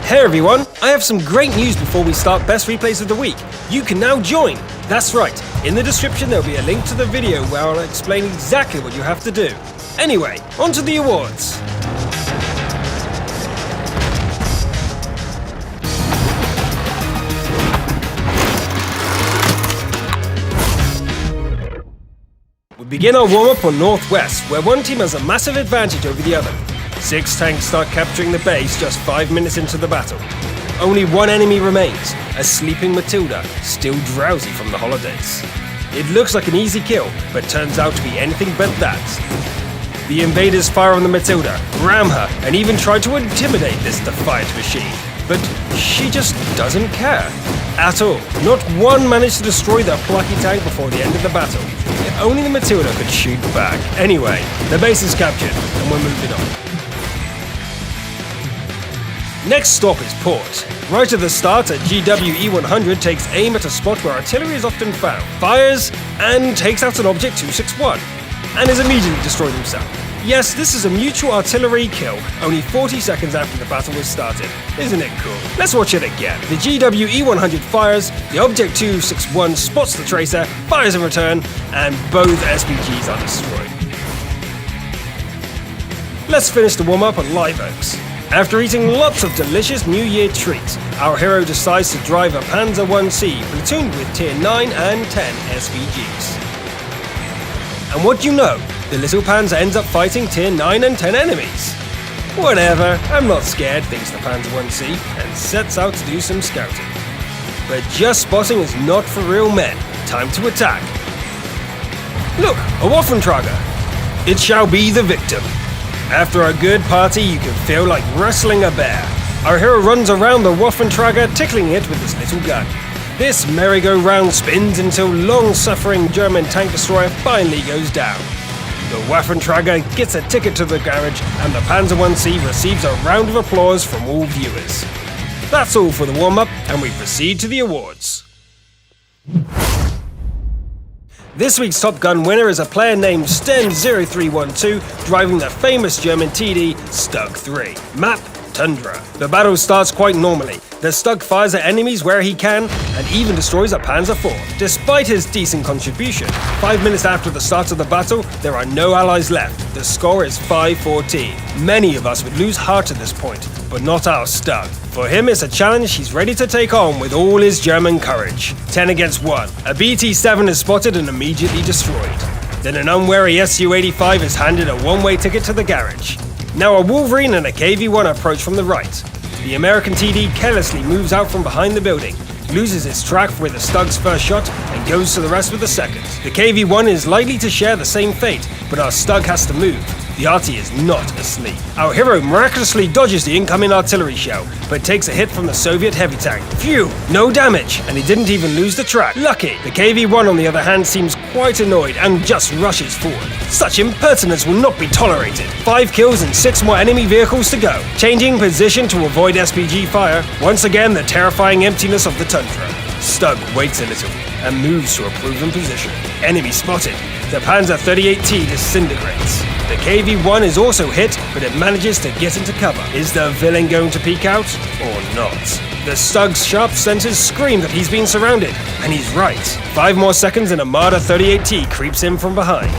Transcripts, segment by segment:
Hey everyone, I have some great news before we start Best Replays of the Week. You can now join! That's right, in the description there'll be a link to the video where I'll explain exactly what you have to do. Anyway, on to the awards. We begin our warm-up on Northwest, where one team has a massive advantage over the other. 6 tanks start capturing the base just 5 minutes into the battle. Only one enemy remains, a sleeping Matilda, still drowsy from the holidays. It looks like an easy kill, but turns out to be anything but that. The invaders fire on the Matilda, ram her, and even try to intimidate this defiant machine. But she just doesn't care. At all. Not one managed to destroy their plucky tank before the end of the battle. If only the Matilda could shoot back. Anyway, the base is captured, and we're moving on. Next stop is port. Right at the start, a GWE-100 takes aim at a spot where artillery is often found, fires, and takes out an Object 261, and is immediately destroyed himself. Yes, this is a mutual artillery kill, only 40 seconds after the battle was started. Isn't it cool? Let's watch it again. The GWE-100 fires, the Object 261 spots the tracer, fires in return, and both SPGs are destroyed. Let's finish the warm-up on Live Oaks. After eating lots of delicious New Year treats, our hero decides to drive a Panzer 1C platooned with Tier 9 and 10 SVGs. And what do you know? The little Panzer ends up fighting Tier 9 and 10 enemies. Whatever, I'm not scared, thinks the Panzer 1C, and sets out to do some scouting. But just spotting is not for real men. Time to attack. Look, a Waffentrager. It shall be the victim. After a good party, you can feel like wrestling a bear. Our hero runs around the Waffentrager, tickling it with his little gun. This merry-go-round spins until long-suffering German tank destroyer finally goes down. The Waffentrager gets a ticket to the garage, and the Panzer 1C receives a round of applause from all viewers. That's all for the warm-up, and we proceed to the awards. This week's Top Gun winner is a player named Sten0312, driving the famous German TD Stug 3. Map: Tundra. The battle starts quite normally. The Stug fires at enemies where he can, and even destroys a Panzer IV. Despite his decent contribution, 5 minutes after the start of the battle, there are no allies left. The score is 5-14. Many of us would lose heart at this point, but not our Stug. For him, it's a challenge he's ready to take on with all his German courage. 10 against 1. A BT-7 is spotted and immediately destroyed. Then an unwary Su-85 is handed a one-way ticket to the garage. Now a Wolverine and a KV-1 approach from the right. The American TD carelessly moves out from behind the building, loses its track with the Stug's first shot, and goes to the rest with the second. The KV-1 is likely to share the same fate, but our Stug has to move. The RT is not asleep. Our hero miraculously dodges the incoming artillery shell, but takes a hit from the Soviet heavy tank. Phew, no damage, and he didn't even lose the track. Lucky. The KV-1 on the other hand seems quite annoyed and just rushes forward. Such impertinence will not be tolerated. 5 kills and 6 more enemy vehicles to go. Changing position to avoid SPG fire, once again the terrifying emptiness of the Tundra. Stug waits a little and moves to a proven position. Enemy spotted. The Panzer 38T disintegrates. The KV-1 is also hit, but it manages to get into cover. Is the villain going to peek out, or not? The Stug's sharp sensors scream that he's been surrounded, and he's right. 5 more seconds and a Marder 38T creeps in from behind.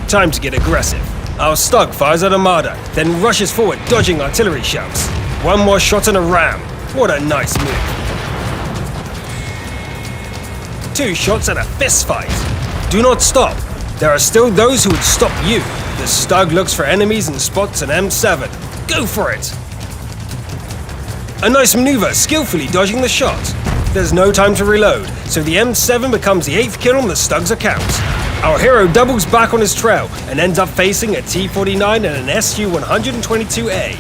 Time to get aggressive. Our Stug fires at a Marder, then rushes forward, dodging artillery shots. 1 more shot and a ram. What a nice move. 2 shots and a fist fight. Do not stop. There are still those who would stop you. The Stug looks for enemies and spots an M7. Go for it! A nice maneuver, skillfully dodging the shot. There's no time to reload, so the M7 becomes the 8th kill on the Stug's account. Our hero doubles back on his trail and ends up facing a T-49 and an Su-122A.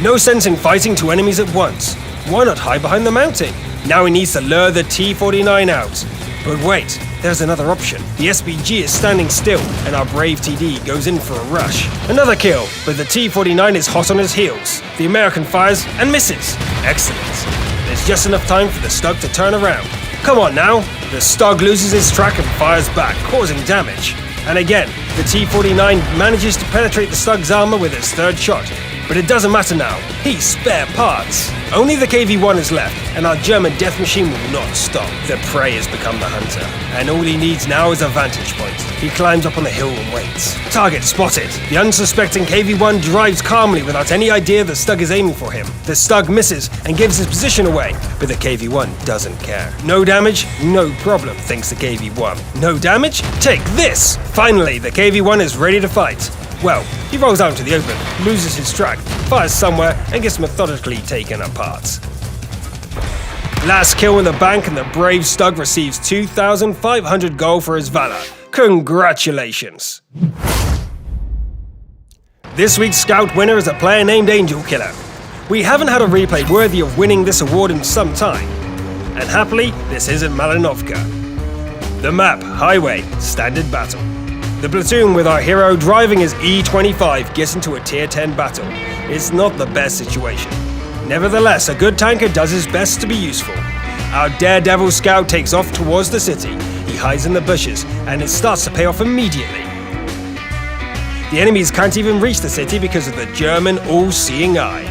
No sense in fighting 2 enemies at once. Why not hide behind the mounting? Now he needs to lure the T-49 out. But wait, there's another option. The SPG is standing still, and our brave TD goes in for a rush. Another kill, but the T-49 is hot on his heels. The American fires and misses. Excellent. There's just enough time for the Stug to turn around. Come on now. The Stug loses his track and fires back, causing damage. And again, the T-49 manages to penetrate the Stug's armor with its 3rd shot, But it doesn't matter now, he's spare parts. Only the KV-1 is left, and our German death machine will not stop. The prey has become the hunter, and all he needs now is a vantage point. He climbs up on the hill and waits. Target spotted. The unsuspecting KV-1 drives calmly without any idea the Stug is aiming for him. The Stug misses and gives his position away, but the KV-1 doesn't care. No damage? No problem, thinks the KV-1. No damage? Take this! Finally, the KV-1 is ready to fight. Well, he rolls out into the open, loses his track, fires somewhere, and gets methodically taken apart. Last kill in the bank, and the brave Stug receives 2,500 gold for his valor. Congratulations! This week's Scout winner is a player named Angel Killer. We haven't had a replay worthy of winning this award in some time. And happily, this isn't Malinovka. The map, Highway, Standard Battle. The platoon with our hero driving his E25 gets into a tier 10 battle. It's not the best situation. Nevertheless, a good tanker does his best to be useful. Our daredevil scout takes off towards the city. He hides in the bushes, and it starts to pay off immediately. The enemies can't even reach the city because of the German all-seeing eye.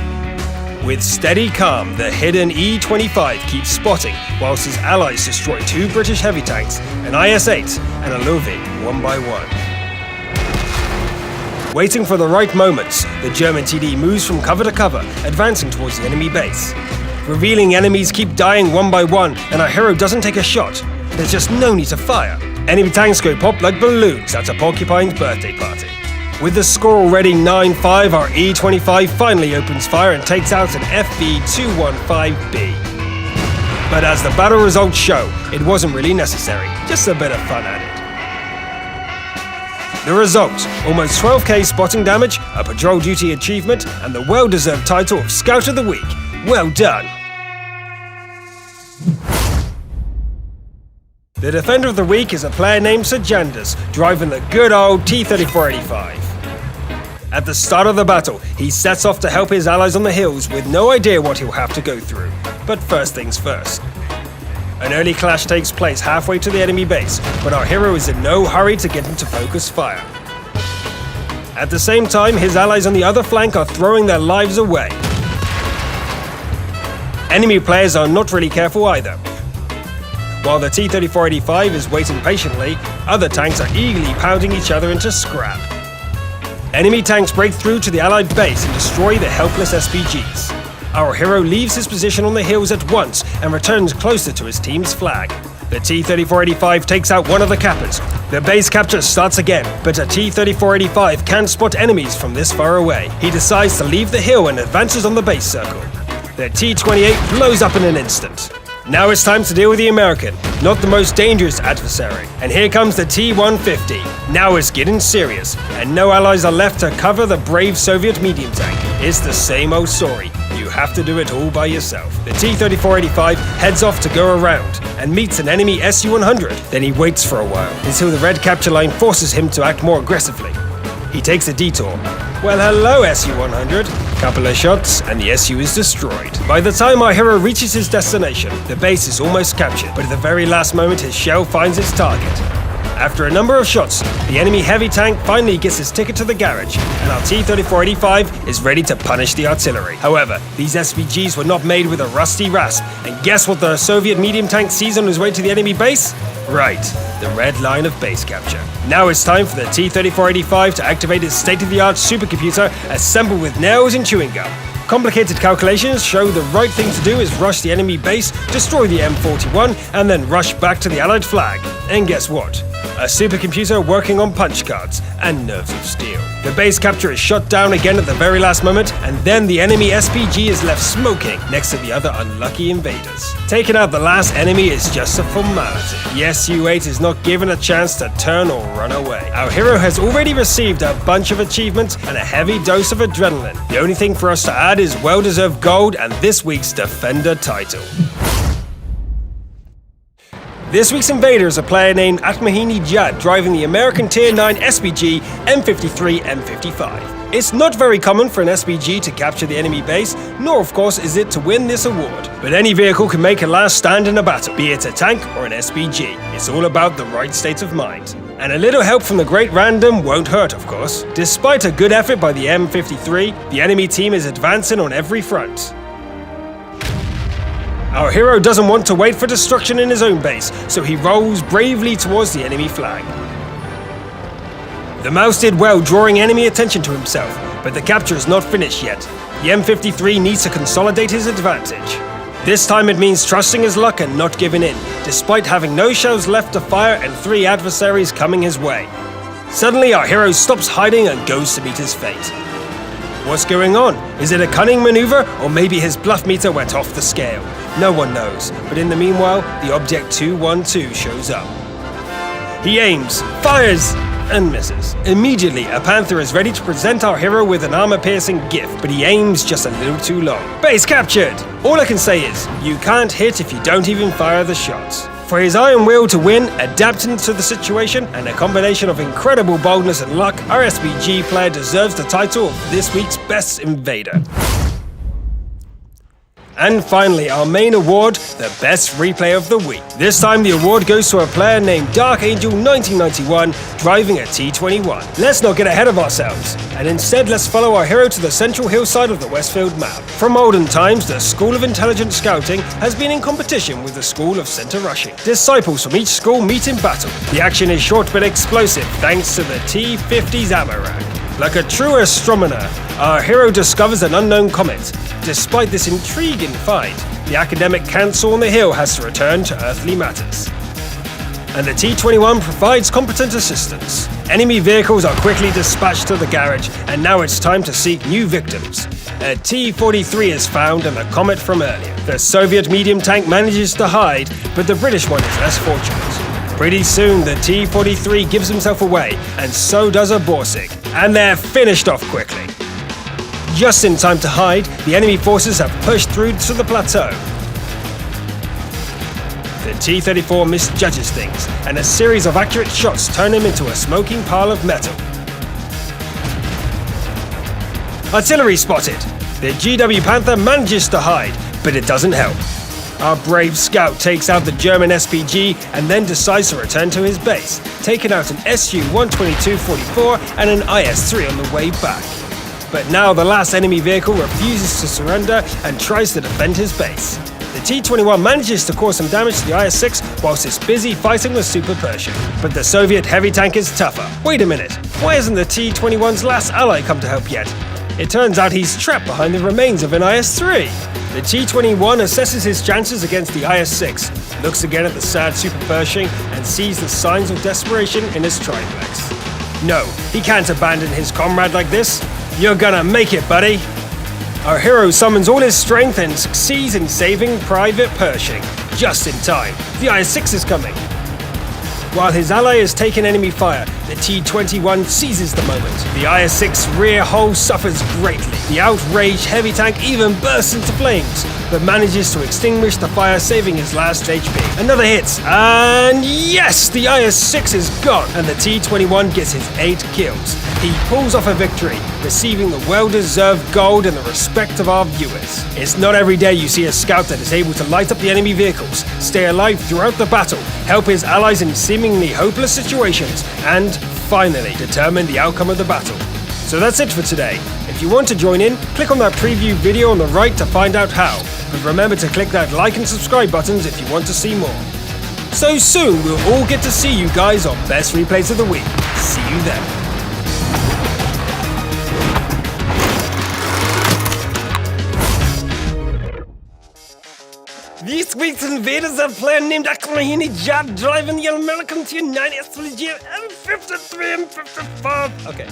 With steady calm, the hidden E25 keeps spotting, whilst his allies destroy 2 British heavy tanks, an IS-8 and a Loving, one by one. Waiting for the right moments, the German TD moves from cover to cover, advancing towards the enemy base. Revealing enemies keep dying one by one, and our hero doesn't take a shot. There's just no need to fire. Enemy tanks go pop like balloons at a porcupine's birthday party. With the score already 9-5, our E25 finally opens fire and takes out an FV215B. But as the battle results show, it wasn't really necessary, just a bit of fun added. The result, almost 12k spotting damage, a patrol duty achievement, and the well-deserved title of Scout of the Week. Well done! The Defender of the Week is a player named Sajanders, driving the good old T-3485. At the start of the battle, he sets off to help his allies on the hills with no idea what he'll have to go through. But first things first. An early clash takes place halfway to the enemy base, but our hero is in no hurry to get into focus fire. At the same time, his allies on the other flank are throwing their lives away. Enemy players are not really careful either. While the T-3485 is waiting patiently, other tanks are eagerly pounding each other into scrap. Enemy tanks break through to the allied base and destroy the helpless SPGs. Our hero leaves his position on the hills at once and returns closer to his team's flag. The T-3485 takes out one of the cappers. The base capture starts again, but a T-3485 can't spot enemies from this far away. He decides to leave the hill and advances on the base circle. The T-28 blows up in an instant. Now it's time to deal with the American, not the most dangerous adversary. And here comes the T-150. Now it's getting serious, and no allies are left to cover the brave Soviet medium tank. It's the same old story. You have to do it all by yourself. The T-3485 heads off to go around and meets an enemy Su-100. Then he waits for a while until the red capture line forces him to act more aggressively. He takes a detour. Well, hello, Su-100. Couple of shots, and the Su is destroyed. By the time our hero reaches his destination, the base is almost captured, but at the very last moment his shell finds its target. After a number of shots, the enemy heavy tank finally gets his ticket to the garage, and our T-3485 is ready to punish the artillery. However, these SPGs were not made with a rusty rasp, and guess what the Soviet medium tank sees on his way to the enemy base? Right, the red line of base capture. Now it's time for the T-3485 to activate its state-of-the-art supercomputer assembled with nails and chewing gum. Complicated calculations show the right thing to do is rush the enemy base, destroy the M41, and then rush back to the Allied flag. And guess what? A supercomputer working on punch cards and nerves of steel. The base capture is shot down again at the very last moment, and then the enemy SPG is left smoking next to the other unlucky invaders. Taking out the last enemy is just a formality. The Su-8 is not given a chance to turn or run away. Our hero has already received a bunch of achievements and a heavy dose of adrenaline. The only thing for us to add is well-deserved gold and this week's Defender title. This week's invader is a player named Atmahini Jad, driving the American Tier 9 SPG M53 M55. It's not very common for an SPG to capture the enemy base, nor of course is it to win this award. But any vehicle can make a last stand in a battle, be it a tank or an SPG. It's all about the right state of mind. And a little help from the great random won't hurt, of course. Despite a good effort by the M53, the enemy team is advancing on every front. Our hero doesn't want to wait for destruction in his own base, so he rolls bravely towards the enemy flag. The mouse did well drawing enemy attention to himself, but the capture is not finished yet. The M53 needs to consolidate his advantage. This time it means trusting his luck and not giving in, despite having no shells left to fire and 3 adversaries coming his way. Suddenly our hero stops hiding and goes to meet his fate. What's going on? Is it a cunning maneuver, or maybe his bluff meter went off the scale? No one knows, but in the meanwhile, the Object 212 shows up. He aims, fires, and misses. Immediately, a Panther is ready to present our hero with an armor-piercing gift, but he aims just a little too long. Base captured! All I can say is, you can't hit if you don't even fire the shots. For his iron will to win, adapting to the situation, and a combination of incredible boldness and luck, our SPG player deserves the title of this week's Best Invader. And finally, our main award, the Best Replay of the Week. This time the award goes to a player named Dark Angel 1991 driving a T21. Let's not get ahead of ourselves, and instead let's follow our hero to the central hillside of the Westfield map. From olden times, the School of Intelligent Scouting has been in competition with the School of Center Rushing. Disciples from each school meet in battle. The action is short but explosive thanks to the T-50's ammo rack. Like a true astronomer, our hero discovers an unknown comet. Despite this intriguing find, the academic council on the hill has to return to earthly matters. And the T-21 provides competent assistance. Enemy vehicles are quickly dispatched to the garage, and now it's time to seek new victims. A T-43 is found and a comet from earlier. The Soviet medium tank manages to hide, but the British one is less fortunate. Pretty soon, the T-43 gives himself away, and so does a Borsig, and they're finished off quickly. Just in time to hide, the enemy forces have pushed through to the plateau. The T-34 misjudges things, and a series of accurate shots turn him into a smoking pile of metal. Artillery spotted! The GW Panther manages to hide, but it doesn't help. Our brave scout takes out the German SPG and then decides to return to his base, taking out an Su-122-44 and an IS-3 on the way back. But now the last enemy vehicle refuses to surrender and tries to defend his base. The T-21 manages to cause some damage to the IS-6 whilst it's busy fighting the Super Pershing. But the Soviet heavy tank is tougher. Wait a minute, why hasn't the T-21's last ally come to help yet? It turns out he's trapped behind the remains of an IS-3. The T-21 assesses his chances against the IS-6, looks again at the sad Super Pershing, and sees the signs of desperation in his triplex. No, he can't abandon his comrade like this. You're gonna make it, buddy! Our hero summons all his strength and succeeds in saving Private Pershing. Just in time. The IS-6 is coming. While his ally is taking enemy fire, the T-21 seizes the moment. The IS-6 rear hull suffers greatly. The outraged heavy tank even bursts into flames, but manages to extinguish the fire, saving his last HP. Another hit, and yes! The IS-6 is gone, and the T-21 gets his 8 kills. He pulls off a victory, receiving the well-deserved gold and the respect of our viewers. It's not every day you see a scout that is able to light up the enemy vehicles, stay alive throughout the battle, help his allies in seemingly hopeless situations, and finally determine the outcome of the battle. So that's it for today. If you want to join in, click on that preview video on the right to find out how. But remember to click that like and subscribe buttons if you want to see more. So soon we'll all get to see you guys on Best Replays of the Week. See you then. This week's invaders are a player named Ahmadinejad driving the American T-9 SPG M53 and 54. Okay.